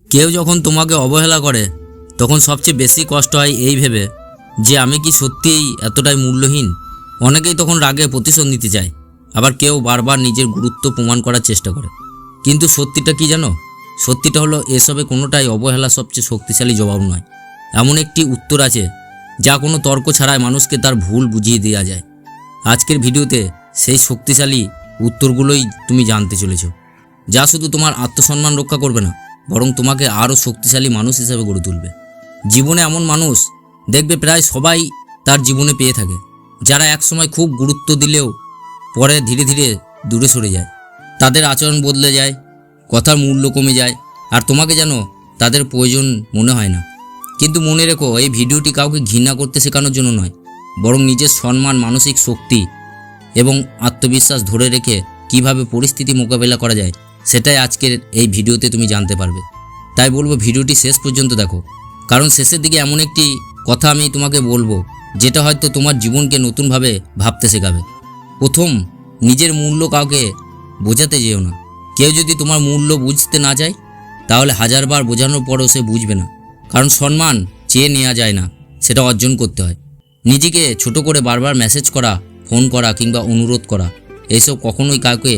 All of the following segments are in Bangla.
কেউ যখন তোমাকে অবহেলা করে তখন সবচেয়ে বেশি কষ্ট হয় এই ভেবে যে আমি কি সত্যিই এতটাই মূল্যহীন। অনেকেই তখন রাগে প্রতিশোধ নিতে চায়, আবার কেউ বারবার নিজের গুরুত্ব প্রমাণ করার চেষ্টা করে। কিন্তু সত্যিটা কি জানো? সত্যিটা হলো এসবে কোনোটাই অবহেলা সবচেয়ে শক্তিশালী জবাব নয়। এমন একটি উত্তর আছে যা কোনো তর্ক ছাড়াই মানুষকে তার ভুল বুঝিয়ে দেওয়া যায়। আজকের ভিডিওতে সেই শক্তিশালী উত্তরগুলোই তুমি জানতে চলেছ, যা শুধু তোমার আত্মসম্মান রক্ষা করবে না, বরং তোমাকে আরও শক্তিশালী মানুষ হিসেবে গড়ে তুলবে। জীবনে এমন মানুষ দেখবে প্রায় সবাই তার জীবনে পেয়ে থাকে, যারা একসময় খুব গুরুত্ব দিলেও পরে ধীরে ধীরে দূরে সরে যায়। তাদের আচরণ বদলে যায়, কথার মূল্য কমে যায়, আর তোমাকে যেন তাদের প্রয়োজন মনে হয় না। কিন্তু মনে রেখো, এই ভিডিওটি কাউকে ঘৃণা করতে শেখানোর জন্য নয়, বরং নিজের সম্মান, মানসিক শক্তি এবং আত্মবিশ্বাস ধরে রেখে কিভাবে পরিস্থিতি মোকাবেলা করা যায় সেটাই আজকের এই ভিডিওতে তুমি জানতে পারবে। তাই বলবো ভিডিওটি শেষ পর্যন্ত দেখো, কারণ শেষের দিকে এমন একটি কথা আমি তোমাকে বলবো যেটা হয়তো তোমার জীবনকে নতুনভাবে ভাবতে শেখাবে। প্রথম, নিজের মূল্য কাউকে বোঝাতে যেও না। কেউ যদি তোমার মূল্য বুঝতে না চায় তাহলে হাজারবার বোঝানোর পরও সে বুঝবে না। কারণ সম্মান চেয়ে নেওয়া যায় না, সেটা অর্জন করতে হয়। নিজেকে ছোট করে বারবার মেসেজ করা, ফোন করা কিংবা অনুরোধ করা, এইসব কখনোই কাউকে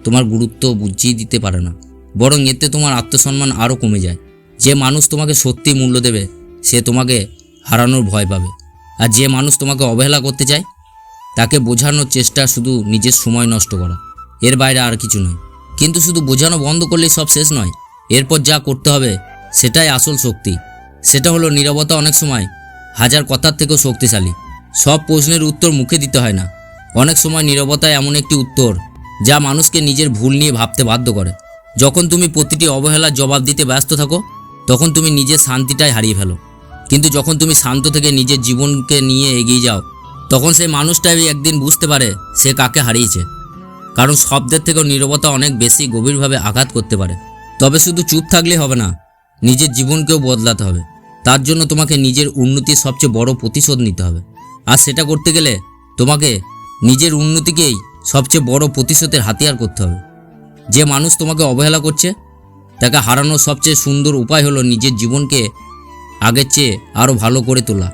তোমার গুরুত্ব বুঝিয়ে দিতে পারে না, বরং এতে তোমার আত্মসম্মান আরও কমে যায়। যে মানুষ তোমাকে সত্যি মূল্য দেবে সে তোমাকে হারানোর ভয় পাবে, আর যে মানুষ তোমাকে অবহেলা করতে চায় তাকে বোঝানোর চেষ্টা শুধু নিজের সময় নষ্ট করা, এর বাইরে আর কিছু নয়। কিন্তু শুধু বোঝানো বন্ধ করলেই সব শেষ নয়, এরপর যা করতে হবে সেটাই আসল শক্তি। সেটা হলো নীরবতা। অনেক সময় হাজার কথার থেকেও শক্তিশালী। সব প্রশ্নের উত্তর মুখে দিতে হয় না, অনেক সময় নীরবতায় এমন একটি উত্তর যা মানুষকে নিজের ভুল নিয়ে ভাবতে বাধ্য করে। যখন তুমি প্রতিটি অবহেলার জবাব দিতে ব্যস্ত থাকো তখন তুমি নিজের শান্তিটাই হারিয়ে ফেলো। কিন্তু যখন তুমি শান্ত থেকে নিজের জীবনকে নিয়ে এগিয়ে যাও তখন সেই মানুষটাই একদিন বুঝতে পারে সে কাকে হারিয়েছে। কারণ শব্দের থেকেও নীরবতা অনেক বেশি গভীরভাবে আঘাত করতে পারে। তবে শুধু চুপ থাকলে হবে না, নিজের জীবনকেও বদলাতে হবে। তার জন্য তোমাকে নিজের উন্নতির সবচেয়ে বড় প্রতিশোধ নিতে হবে। আর সেটা করতে গেলে তোমাকে নিজের উন্নতিকেই সবচেয়ে বড় প্রতিশোধের হাতিয়ার করতে হবে। যে মানুষ তোমাকে অবহেলা করছে তাকে হারানোর সবচেয়ে সুন্দর উপায় হলো নিজের জীবনকে আগের চেয়ে আরও ভালো করে তোলা।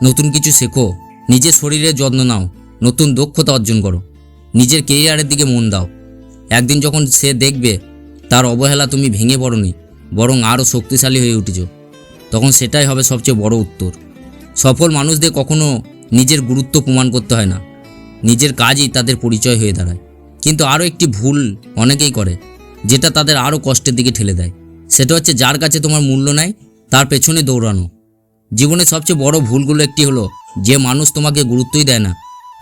নতুন কিছু শেখো, নিজের শরীরের যত্ন নাও, নতুন দক্ষতা অর্জন করো, নিজের কেরিয়ারের দিকে মন দাও। একদিন যখন সে দেখবে তার অবহেলা তুমি ভেঙে পড়োনি, বরং আরও শক্তিশালী হয়ে উঠেছ, তখন সেটাই হবে সবচেয়ে বড় উত্তর। সফল মানুষদের কখনো নিজের গুরুত্ব প্রমাণ করতে হয় না, নিজের কাজই তাদের পরিচয় হয়ে দাঁড়ায়। কিন্তু আরও একটি ভুল অনেকেই করে, যেটা তাদের আরও কষ্টের দিকে ঠেলে দেয়। সেটা হচ্ছে যার কাছে তোমার মূল্য নাই তার পেছনে দৌড়ানো। জীবনের সবচেয়ে বড় ভুলগুলো একটি হলো যে মানুষ তোমাকে গুরুত্বই দেয় না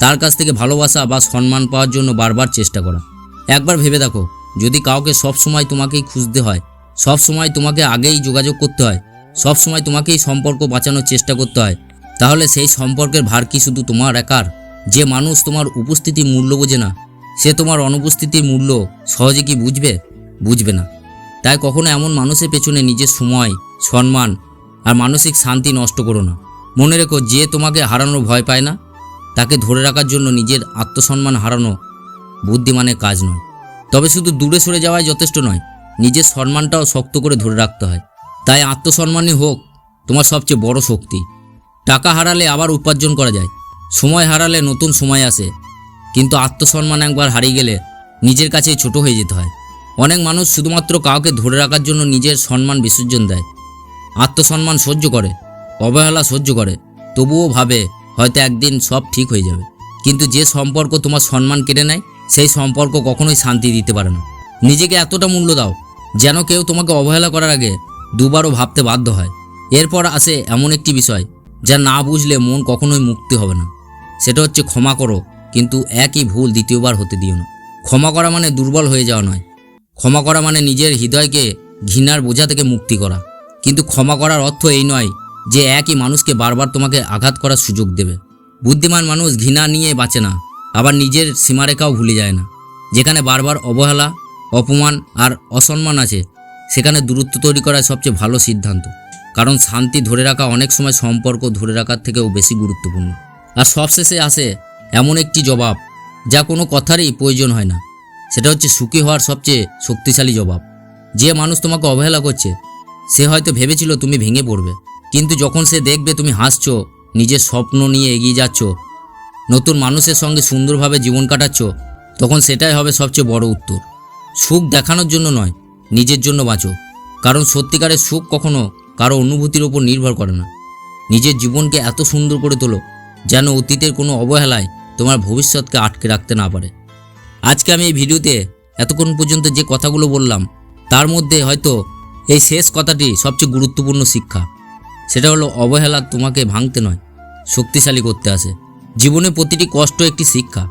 তার কাছ থেকে ভালোবাসা বা সম্মান পাওয়ার জন্য বারবার চেষ্টা করা। একবার ভেবে দেখো, যদি কাউকে সব সময় তোমাকেই খুঁজতে হয়, সব সময় তোমাকে আগেই যোগাযোগ করতে হয়, সব সময় তোমাকেই সম্পর্ক বাঁচানোর চেষ্টা করতে হয়, তাহলে সেই সম্পর্কের ভার কি শুধু তোমার একার? যে মানুষ তোমার উপস্থিতির মূল্য বোঝে না সে তোমার অনুপস্থিতির মূল্য সহজে কি বুঝবে? বুঝবে না। তাই কখনো এমন মানুষের পেছনে নিজের সময়, সম্মান আর মানসিক শান্তি নষ্ট করো না। মনে রেখো, যে তোমাকে হারানোর ভয় পায় না তাকে ধরে রাখার জন্য নিজের আত্মসম্মান হারানো বুদ্ধিমানের কাজ নয়। তবে শুধু দূরে সরে যাওয়াই যথেষ্ট নয়, নিজের সম্মানটাও শক্ত করে ধরে রাখতে হয়। তাই আত্মসম্মানই হোক তোমার সবচেয়ে বড় শক্তি। টাকা হারালে আবার উপার্জন করা যায়, সময় হারালে নতুন সময় আসে, কিন্তু আত্মসম্মান একবার হারিয়ে গেলে নিজের কাছেই ছোট হয়ে যেতে হয়। অনেক মানুষ শুধুমাত্র কাউকে ধরে রাখার জন্য নিজের সম্মান বিসর্জন দেয়। আত্মসম্মান সহ্য করে, অবহেলা সহ্য করে, তবুও ভাবে হয়তো একদিন সব ঠিক হয়ে যাবে। কিন্তু যে সম্পর্ক তোমার সম্মান কেড়ে নেয় সেই সম্পর্ক কখনোই শান্তি দিতে পারে না। নিজেকে এতটা মূল্য দাও যেন কেউ তোমাকে অবহেলা করার আগে দুবারও ভাবতে বাধ্য হয়। এরপর আসে এমন একটি বিষয় যা না বুঝলে মন কখনোই মুক্তি হবে না। সেটা হচ্ছে ক্ষমা করো, কিন্তু একই ভুল দ্বিতীয়বার হতে দিও না। ক্ষমা করা মানে দুর্বল হয়ে যাওয়া নয়, ক্ষমা করা মানে নিজের হৃদয়কে ঘৃণার বোঝা থেকে মুক্তি করা। কিন্তু ক্ষমা করার অর্থ এই নয় যে একই মানুষকে বারবার তোমাকে আঘাত করার সুযোগ দেবে। বুদ্ধিমান মানুষ ঘৃণা নিয়ে বাঁচে না, আবার নিজের সীমারেখাও ভুলে যায় না। যেখানে বারবার অবহেলা, অপমান আর অসম্মান আছে সেখানে দূরত্ব তৈরি করা সবচেয়ে ভালো সিদ্ধান্ত। কারণ শান্তি ধরে রাখা অনেক সময় সম্পর্ক ধরে রাখার থেকেও বেশি গুরুত্বপূর্ণ। আর সবশেষে আসে এমন একটি জবাব যা কোনো কথারই প্রয়োজন হয় না, সেটা হচ্ছে সুখী হওয়ার সবচেয়ে শক্তিশালী জবাব। যে মানুষ তোমাকে অবহেলা করছে সে হয়তো ভেবেছিল তুমি ভেঙে পড়বে, কিন্তু যখন সে দেখবে তুমি হাসছো, নিজের স্বপ্ন নিয়ে এগিয়ে যাচ্ছ, নতুন মানুষের সঙ্গে সুন্দরভাবে জীবন কাটাচ্ছ, তখন সেটাই হবে সবচেয়ে বড় উত্তর। সুখ দেখানোর জন্য নয়, নিজের জন্য বাঁচো। কারণ সত্যিকারের সুখ কখনো কারো অনুভূতির ওপর নির্ভর করে না। নিজের জীবনকে এত সুন্দর করে তোলো যেন অতীতের কোনো অবহেলায় তোমার ভবিষ্যৎকে আটকে রাখতে না পারে। আজকে আমি এই ভিডিওতে এতক্ষণ পর্যন্ত যে কথাগুলো বললাম, তার মধ্যে হয়তো এই শেষ কথাটি সবচেয়ে গুরুত্বপূর্ণ শিক্ষা। সেটা হলো, অবহেলা তোমাকে ভাঙতে নয়, শক্তিশালী করতে আসে। জীবনে প্রতিটি কষ্ট একটি শিক্ষা।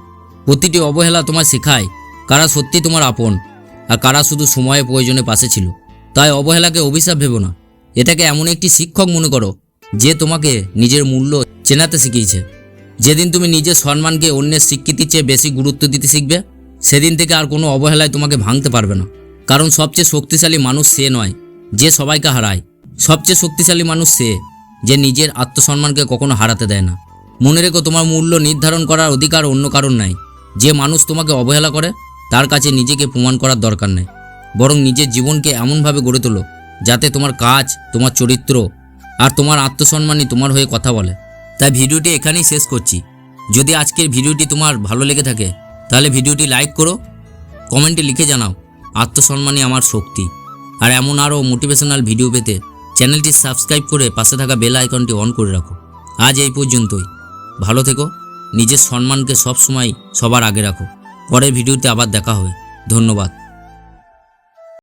প্রতিটি অবহেলা তোমায় শেখায় কারা সত্যি তোমার আপন আর কারা শুধু সময়ের প্রয়োজনে পাশে ছিল। তাই অবহেলাকে অভিশাপ ভেবো না, এটাকে এমন একটি শিক্ষক মনে করো যে তোমাকে নিজের মূল্য চেনাতে শিখিয়েছে। যেদিন তুমি নিজের সম্মানকে অন্যের স্বীকৃতির চেয়ে বেশি গুরুত্ব দিতে শিখবে, সেদিন থেকে আর কোনো অবহেলায় তোমাকে ভাঙতে পারবে না। কারণ সবচেয়ে শক্তিশালী মানুষ সে নয় যে সবাইকে হারায়, সবচেয়ে শক্তিশালী মানুষ সে যে নিজের আত্মসম্মানকে কখনো হারাতে দেয় না। মনে রেখো, তোমার মূল্য নির্ধারণ করার অধিকার অন্য কারণ নাই। যে মানুষ তোমাকে অবহেলা করে তার কাছে নিজেকে প্রমাণ করার দরকার নেই, বরং নিজের জীবনকে এমনভাবে গড়ে তোলো যাতে তোমার কাজ, তোমার চরিত্র আর তোমার আত্মসম্মানই তোমার হয়ে কথা বলে। তাই ভিডিওটি এখানেই শেষ করছি। যদি আজকের ভিডিওটি তোমার ভালো লেগে থাকে তাহলে ভিডিওটি লাইক করো, কমেন্টে লিখে জানাও আত্মসম্মানই আমার শক্তি। আর এমন আরও মোটিভেশনাল ভিডিও পেতে চ্যানেলটি সাবস্ক্রাইব করে পাশে থাকা বেল আইকনটি অন করে রাখো। আজ এই পর্যন্তই। ভালো থেকো, নিজের সম্মানকে সবসময় সবার আগে রাখো। পরের ভিডিওতে আবার দেখা হবে। ধন্যবাদ।